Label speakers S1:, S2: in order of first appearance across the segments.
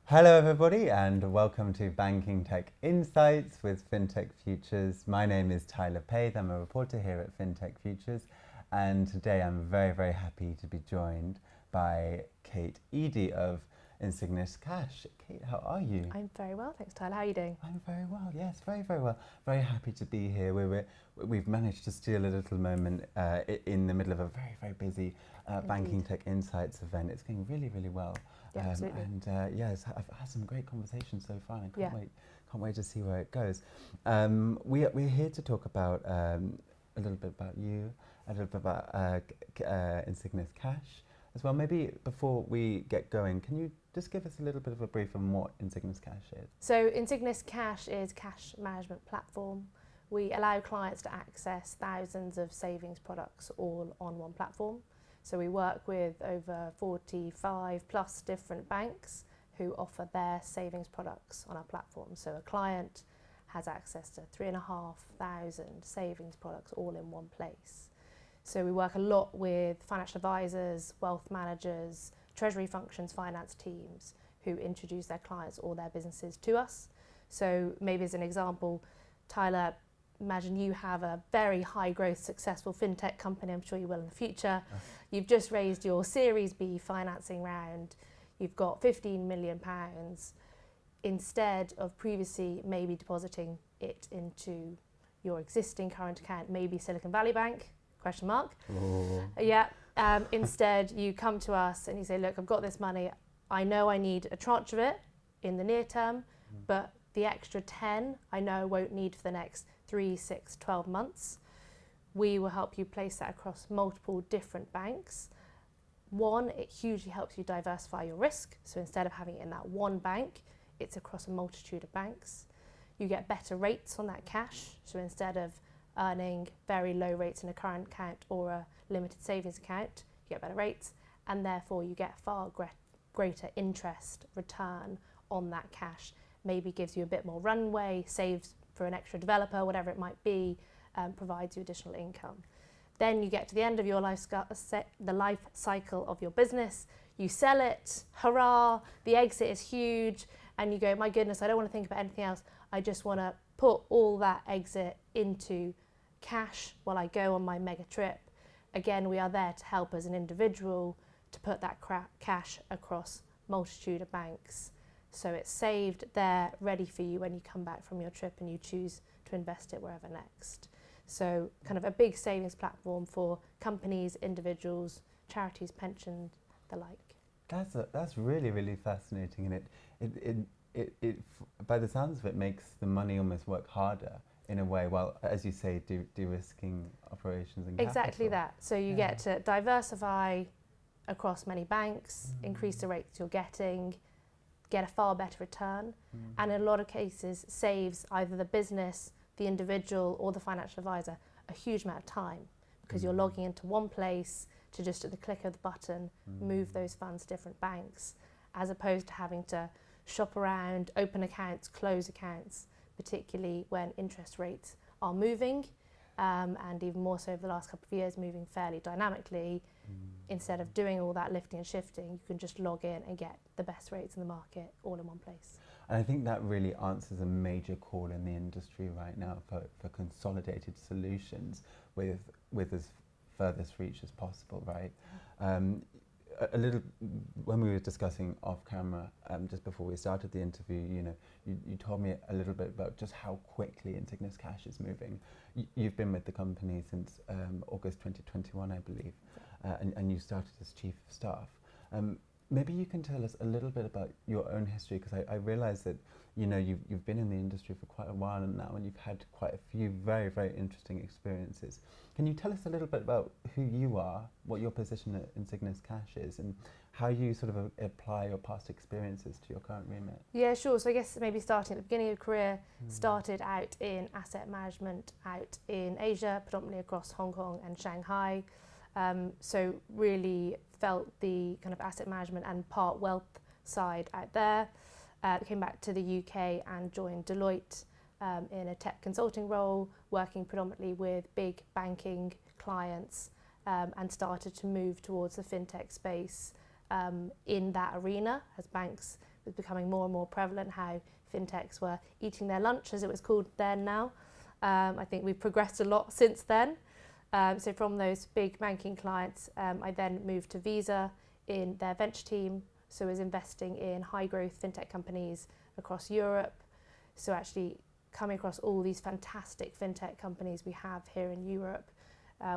S1: Hello everybody and welcome to Banking Tech Insights with FinTech Futures. My name is Tyler Pathe. I'm a reporter here at FinTech Futures, and today I'm very happy to be joined by Eadie of Insignis Cash. Kate, how are you?
S2: I'm very well, thanks Tyler. How are you doing?
S1: I'm very well, yes, very well. Very happy to be here. We've managed to steal a little moment in the middle of a very busy Banking Tech Insights event. It's going really well.
S2: Yeah, absolutely.
S1: Yes, I've had some great conversations so far, and I can't wait to see where it goes. We're here to talk about a little bit about you, a little bit about Insignis Cash as well. Maybe before we get going, can you just give us a little bit of a brief on what Insignis Cash is?
S2: So Insignis Cash is a cash management platform. We allow clients to access thousands of savings products all on one platform. So we work with over 45 plus different banks who offer their savings products on our platform. So a client has access to 3,500 savings products all in one place. So we work a lot with financial advisors, wealth managers, treasury functions, finance teams who introduce their clients or their businesses to us. So maybe as an example, Tyler, imagine you have a very high growth successful fintech company, I'm sure you will in the future. You've just raised your Series B financing round, you've got £15 million. Instead of previously maybe depositing it into your existing current account, maybe Silicon Valley Bank, ? Instead you come to us and you say, look, I've got this money, I know I need a tranche of it in the near term, but the extra 10 I know I won't need for the next 3, 6, 12 months. We will help you place that across multiple different banks. One, it hugely helps you diversify your risk. So instead of having it in that one bank, it's across a multitude of banks. You get better rates on that cash. So instead of earning very low rates in a current account or a limited savings account, you get better rates, and therefore you get far greater interest return on that cash. Maybe gives you a bit more runway, saves for an extra developer, whatever it might be, provides you additional income. Then you get to the end of your the life cycle of your business, you sell it, hurrah, the exit is huge, and you go, my goodness, I don't want to think about anything else, I just want to put all that exit into cash while I go on my mega trip. Again, we are there to help as an individual to put that cash across multitude of banks. So it's saved there, ready for you when you come back from your trip and you choose to invest it wherever next. So kind of a big savings platform for companies, individuals, charities, pensions, the like.
S1: That's really fascinating, and it by the sounds of it makes the money almost work harder in a way, while, as you say, de-risking operations and
S2: exactly
S1: capital.
S2: That. So you get to diversify across many banks, increase the rates you're getting, get a far better return, and in a lot of cases saves either the business, the individual or the financial advisor a huge amount of time, because you're logging into one place to just at the click of the button move those funds to different banks, as opposed to having to shop around, open accounts, close accounts, particularly when interest rates are moving, and even more so over the last couple of years moving fairly dynamically. Instead of doing all that lifting and shifting, you can just log in and get the best rates in the market all in one place.
S1: And I think that really answers a major call in the industry right now for consolidated solutions with as furthest reach as possible, right? A little, when we were discussing off camera, just before we started the interview, you told me a little bit about just how quickly Insignis Cash is moving. You've been with the company since August 2021, I believe, and you started as Chief of Staff. Maybe you can tell us a little bit about your own history, because I realise that you've been in the industry for quite a while now, and you've had quite a few very interesting experiences. Can you tell us a little bit about who you are, what your position at Insignis Cash is, and how you sort of apply your past experiences to your current remit?
S2: Yeah, sure. So I guess maybe starting at the beginning of your career, started out in asset management out in Asia, predominantly across Hong Kong and Shanghai. So really felt the kind of asset management and part wealth side out there. Came back to the UK and joined Deloitte in a tech consulting role, working predominantly with big banking clients, and started to move towards the fintech space in that arena as banks was becoming more and more prevalent, how fintechs were eating their lunch, as it was called then now. I think we've progressed a lot since then. So from those big banking clients, I then moved to Visa in their venture team, so I was investing in high growth fintech companies across Europe. So actually coming across all these fantastic fintech companies we have here in Europe,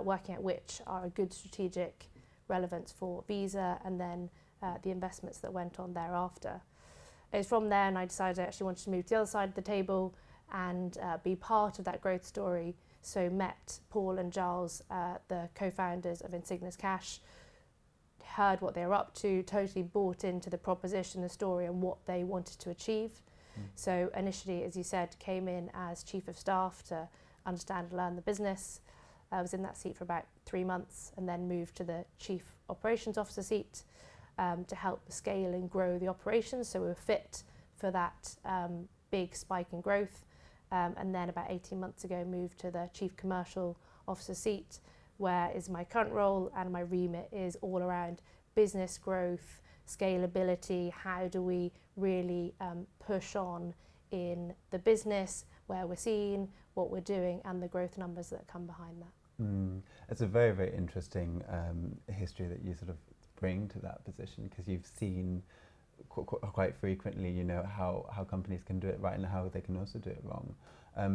S2: working at which are a good strategic relevance for Visa, and then the investments that went on thereafter. It was from there, and I decided I actually wanted to move to the other side of the table and be part of that growth story. So met Paul and Giles, the co-founders of Insignis Cash, heard what they were up to, totally bought into the proposition, the story, and what they wanted to achieve. So initially, as you said, came in as chief of staff to understand and learn the business. I was in that seat for about 3 months, and then moved to the chief operations officer seat to help scale and grow the operations. So we were fit for that big spike in growth. And then about 18 months ago, moved to the chief commercial officer seat, where is my current role, and my remit is all around business growth, scalability. How do we really push on in the business, where we're seen, what we're doing, and the growth numbers that come behind that.
S1: It's a very, very interesting history that you sort of bring to that position, because you've seen quite frequently, you know, how companies can do it right and how they can also do it wrong.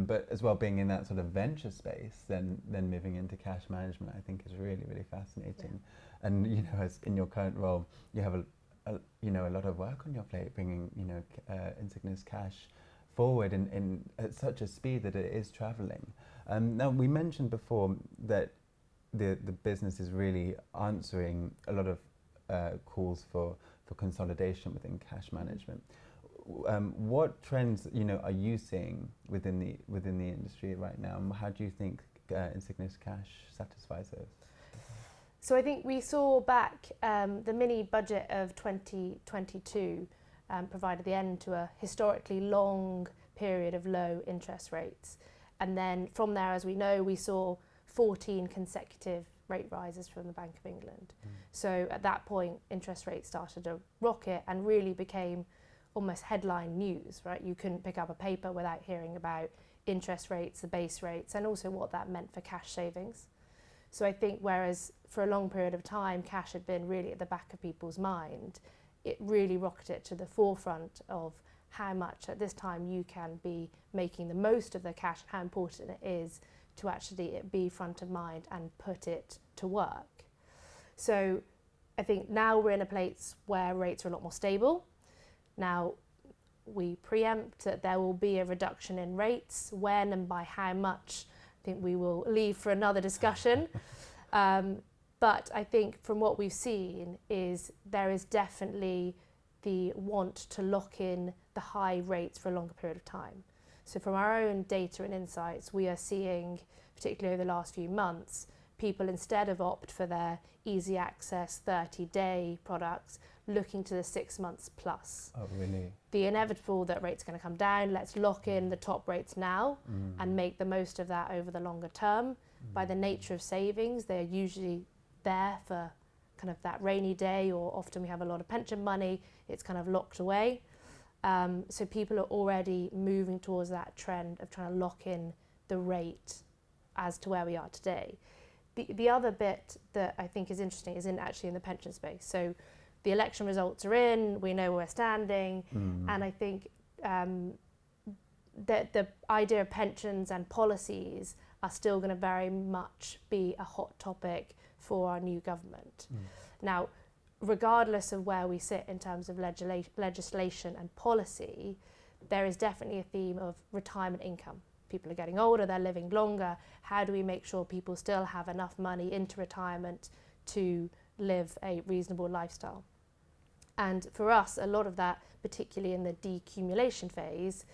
S1: But as well, being in that sort of venture space, then moving into cash management, I think is really, really fascinating. Yeah. And you know, as in your current role, you have a lot of work on your plate, bringing Insignis Cash forward in at such a speed that it is traveling. Now, we mentioned before that the business is really answering a lot of calls for consolidation within cash management. What trends, you know, are you seeing within the industry right now? And how do you think Insignis Cash satisfies those?
S2: So I think we saw back the mini budget of 2022 provided the end to a historically long period of low interest rates. And then from there, as we know, we saw 14 consecutive rate rises from the Bank of England. So at that point, interest rates started to rocket and really became almost headline news, right? You couldn't pick up a paper without hearing about interest rates, the base rates, and also what that meant for cash savings. So I think whereas for a long period of time, cash had been really at the back of people's mind, it really rocketed to the forefront of how much at this time you can be making the most of the cash, how important it is to actually it be front of mind and put it to work. So I think now we're in a place where rates are a lot more stable. Now we preempt that there will be a reduction in rates. When and by how much, I think we will leave for another discussion. But I think from what we've seen is there is definitely the want to lock in the high rates for a longer period of time. So from our own data and insights, we are seeing, particularly over the last few months, people instead of opt for their easy access 30-day products, looking to the 6 months plus.
S1: Oh, really?
S2: The inevitable that rates are going to come down, let's lock in the top rates now and make the most of that over the longer term. By the nature of savings, they're usually there for kind of that rainy day, or often we have a lot of pension money, it's kind of locked away. So people are already moving towards that trend of trying to lock in the rate as to where we are today. The other bit that I think is interesting is actually in the pension space. So the election results are in, we know where we're standing, and I think that the idea of pensions and policies are still going to very much be a hot topic for our new government. Now, regardless of where we sit in terms of legislation and policy, there is definitely a theme of retirement income. People are getting older, they're living longer. How do we make sure people still have enough money into retirement to live a reasonable lifestyle? And for us, a lot of that, particularly in the decumulation phase,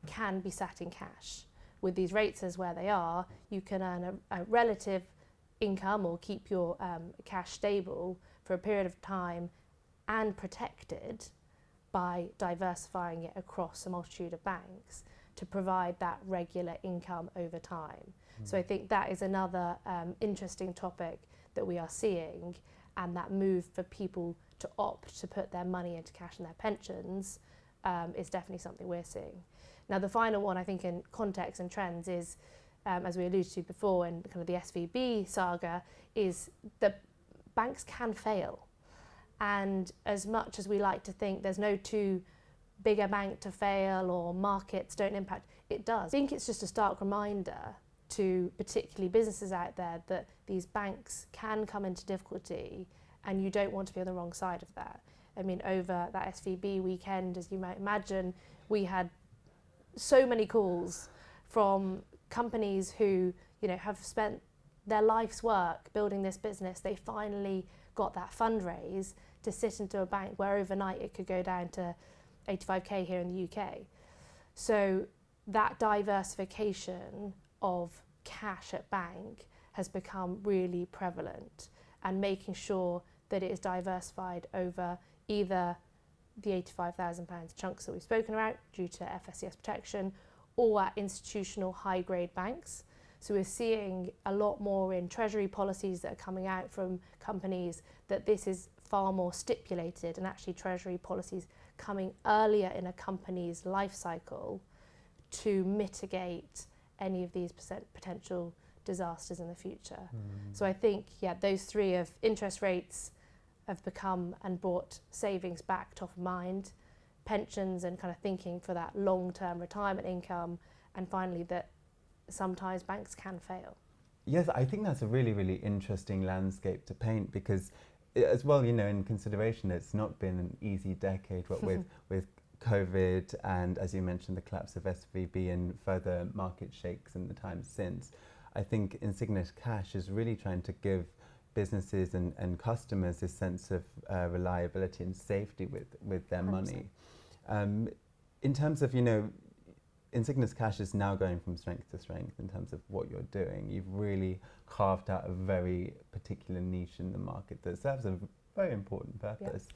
S2: can be sat in cash. With these rates as where they are, you can earn a relative income or keep your cash stable for a period of time and protected by diversifying it across a multitude of banks to provide that regular income over time. So I think that is another interesting topic that we are seeing, and that move for people to opt to put their money into cash and their pensions is definitely something we're seeing. Now, the final one, I think, in context and trends is, as we alluded to before in kind of the SVB saga, is that banks can fail. And as much as we like to think there's no too big a bank to fail or markets don't impact, it does. I think it's just a stark reminder to particularly businesses out there that these banks can come into difficulty and you don't want to be on the wrong side of that. I mean, over that SVB weekend, as you might imagine, we had so many calls from companies who, you know, have spent their life's work building this business. They finally got that fundraise to sit into a bank where overnight it could go down to 85k here in the UK. So that diversification of cash at bank has become really prevalent, and making sure that it is diversified over either the £85,000 chunks that we've spoken about due to FSCS protection, or at institutional high-grade banks. So we're seeing a lot more in treasury policies that are coming out from companies that this is far more stipulated, and actually treasury policies coming earlier in a company's life cycle to mitigate any of these potential disasters in the future. So I think, yeah, those three of interest rates have become and brought savings back top of mind, pensions and kind of thinking for that long-term retirement income, and finally that sometimes banks can fail.
S1: Yes, I think that's a really, really interesting landscape to paint, because as well, you know, in consideration, it's not been an easy decade, what with COVID and, as you mentioned, the collapse of SVB and further market shakes in the time since. I think Insignis Cash is really trying to give businesses and customers this sense of reliability and safety with their
S2: 100%.
S1: money. In terms of, you know, Insignis Cash is now going from strength to strength in terms of what you're doing. You've really carved out a very particular niche in the market that serves a very important purpose.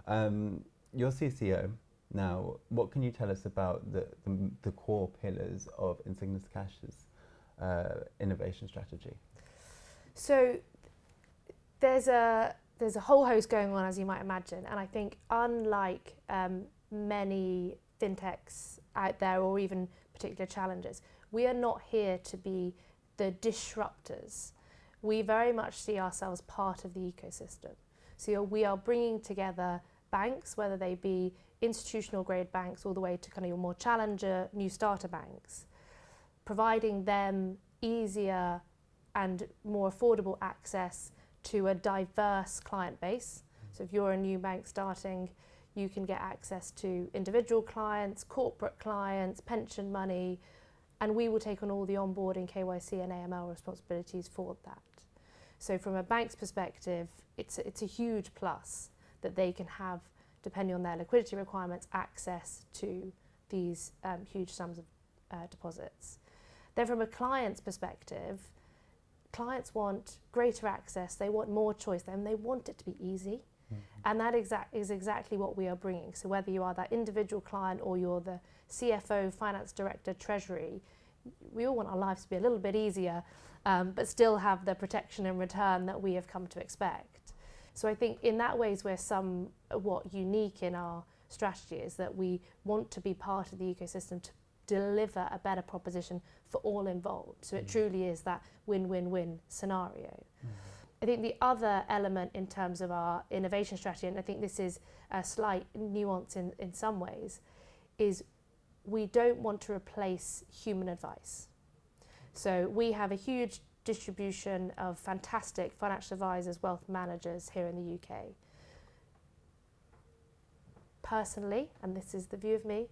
S1: Your CCO now, what can you tell us about the core pillars of Insignis Cash's innovation strategy?
S2: So there's a whole host going on, as you might imagine, and I think unlike many fintechs out there, or even particular challengers, we are not here to be the disruptors. We very much see ourselves part of the ecosystem. So we are bringing together banks, whether they be institutional grade banks all the way to kind of your more challenger new starter banks, providing them easier and more affordable access to a diverse client base. So if you're a new bank starting, you can get access to individual clients, corporate clients, pension money, and we will take on all the onboarding, KYC and AML responsibilities for that. So from a bank's perspective, it's a huge plus that they can have, depending on their liquidity requirements, access to these huge sums of deposits. Then from a client's perspective, clients want greater access, they want more choice, and they want it to be easy. And that is exactly what we are bringing. So whether you are that individual client or you're the CFO, finance director, treasury, we all want our lives to be a little bit easier, but still have the protection and return that we have come to expect. So I think in that ways we're somewhat unique in our strategy, is that we want to be part of the ecosystem to deliver a better proposition for all involved. So it truly is that win-win-win scenario. I think the other element in terms of our innovation strategy, and I think this is a slight nuance in some ways, is we don't want to replace human advice. So we have a huge distribution of fantastic financial advisors, wealth managers here in the UK. Personally, and this is the view of me,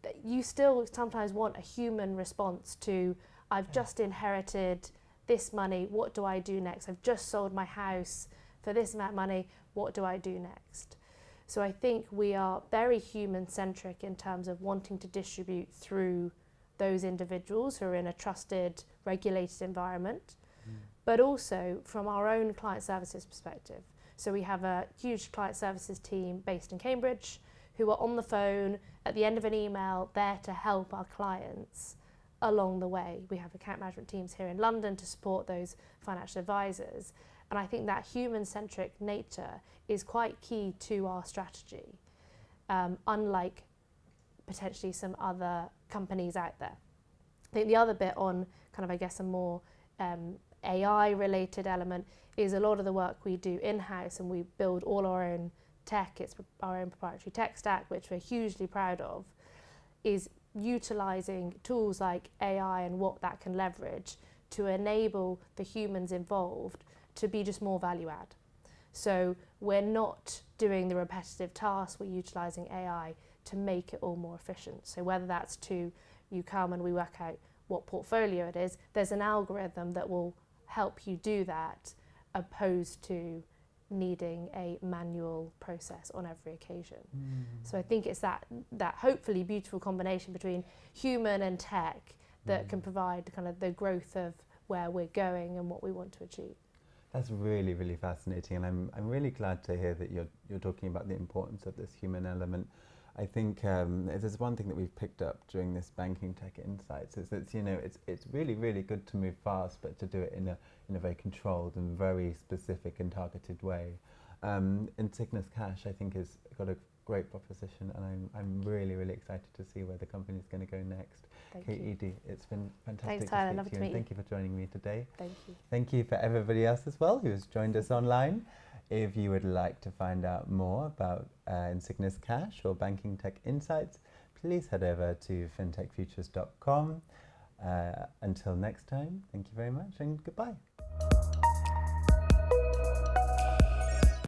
S2: that you still sometimes want a human response to, I've just inherited this money, what do I do next? I've just sold my house for this amount of money, what do I do next? So I think we are very human-centric in terms of wanting to distribute through those individuals who are in a trusted, regulated environment, but also from our own client services perspective. So we have a huge client services team based in Cambridge who are on the phone at the end of an email, there to help our clients along the way. We have account management teams here in London to support those financial advisors. And I think that human-centric nature is quite key to our strategy, unlike potentially some other companies out there. I think the other bit on kind of, I guess, a more AI-related element is a lot of the work we do in-house, and we build all our own tech. It's our own proprietary tech stack, which we're hugely proud of, is utilising tools like AI and what that can leverage to enable the humans involved to be just more value add. So we're not doing the repetitive tasks, we're utilising AI to make it all more efficient. So whether that's you come and we work out what portfolio it is, there's an algorithm that will help you do that, opposed to needing a manual process on every occasion. So I think it's that hopefully beautiful combination between human and tech that can provide kind of the growth of where we're going and what we want to achieve.
S1: That's really, really fascinating, and I'm really glad to hear that you're talking about the importance of this human element. I think if there's one thing that we've picked up during this Banking Tech Insights is that it's really, really good to move fast, but to do it in a very controlled and very specific and targeted way. Insignis Cash, I think, has got a great proposition, and I'm really, really excited to see where the company's going to go next. Okay, Eadie, it's been fantastic.
S2: Thanks, Tyler.
S1: To
S2: Love
S1: speak
S2: to
S1: to you,
S2: meet
S1: and thank you for joining me today.
S2: Thank you.
S1: Thank you for everybody else as well who's joined us online. If you would like to find out more about Insignis Cash or Banking Tech Insights, please head over to fintechfutures.com. Until next time, thank you very much and goodbye.